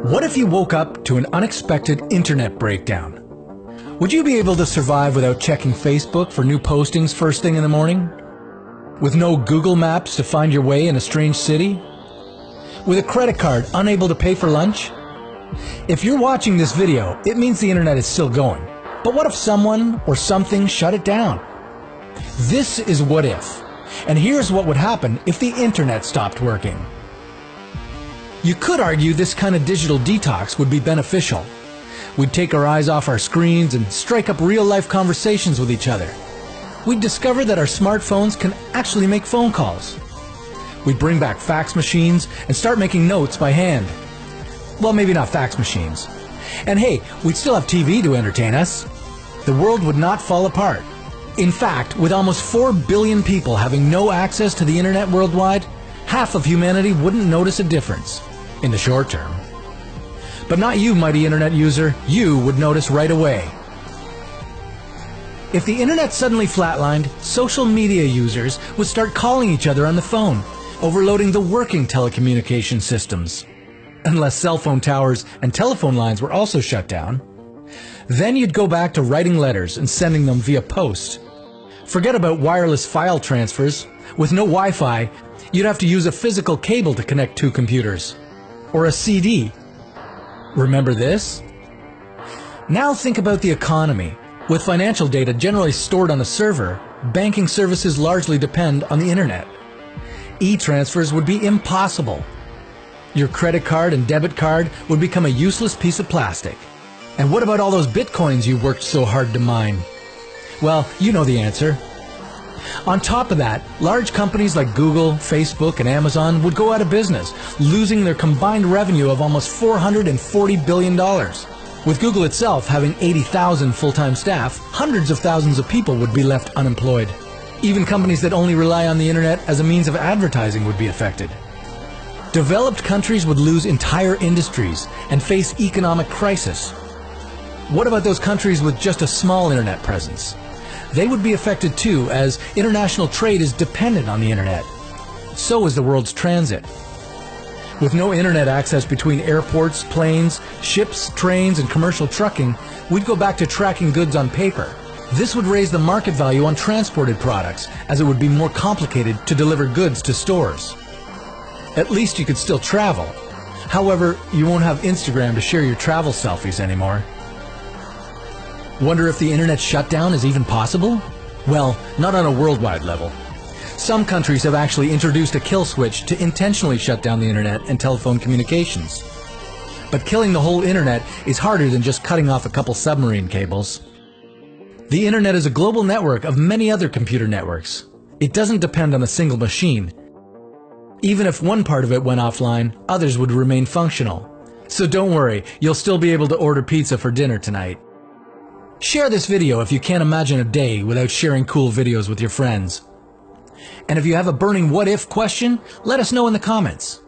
What if you woke up to an unexpected internet breakdown? Would you be able to survive without checking Facebook for new postings first thing in the morning? With no Google Maps to find your way in a strange city? With a credit card unable to pay for lunch? If you're watching this video, it means the internet is still going. But what if someone or something shut it down? This is What If, and here's what would happen if the internet stopped working. You could argue this kind of digital detox would be beneficial. We'd take our eyes off our screens and strike up real-life conversations with each other. We'd discover that our smartphones can actually make phone calls. We'd bring back fax machines and start making notes by hand. Well, maybe not fax machines. And hey, we'd still have TV to entertain us. The world would not fall apart. In fact, with almost 4 billion people having no access to the internet worldwide, half of humanity wouldn't notice a difference in the short term. But not you, mighty internet user. You would notice right away. If the internet suddenly flatlined, social media users would start calling each other on the phone, overloading the working telecommunication systems. Unless cell phone towers and telephone lines were also shut down. Then you'd go back to writing letters and sending them via post. Forget about wireless file transfers. With no Wi-Fi, you'd have to use a physical cable to connect two computers. Or a CD. Remember this? Now think about the economy. With financial data generally stored on a server, banking services largely depend on the internet. E-transfers would be impossible. Your credit card and debit card would become a useless piece of plastic. And what about all those bitcoins you worked so hard to mine? Well, you know the answer. On top of that, large companies like Google, Facebook, and Amazon would go out of business, losing their combined revenue of almost $440 billion. With Google itself having 80,000 full-time staff, hundreds of thousands of people would be left unemployed. Even companies that only rely on the internet as a means of advertising would be affected. Developed countries would lose entire industries and face economic crisis. What about those countries with just a small internet presence? They would be affected too, as international trade is dependent on the internet. So is the world's transit. With no internet access between airports, planes, ships, trains, and commercial trucking, we'd go back to tracking goods on paper. This would raise the market value on transported products, as it would be more complicated to deliver goods to stores. At least you could still travel. However, you won't have Instagram to share your travel selfies anymore. Wonder if the internet shutdown is even possible? Well, not on a worldwide level. Some countries have actually introduced a kill switch to intentionally shut down the internet and telephone communications. But killing the whole internet is harder than just cutting off a couple submarine cables. The internet is a global network of many other computer networks. It doesn't depend on a single machine. Even if one part of it went offline, others would remain functional. So don't worry, you'll still be able to order pizza for dinner tonight. Share this video if you can't imagine a day without sharing cool videos with your friends. And if you have a burning what if question, let us know in the comments.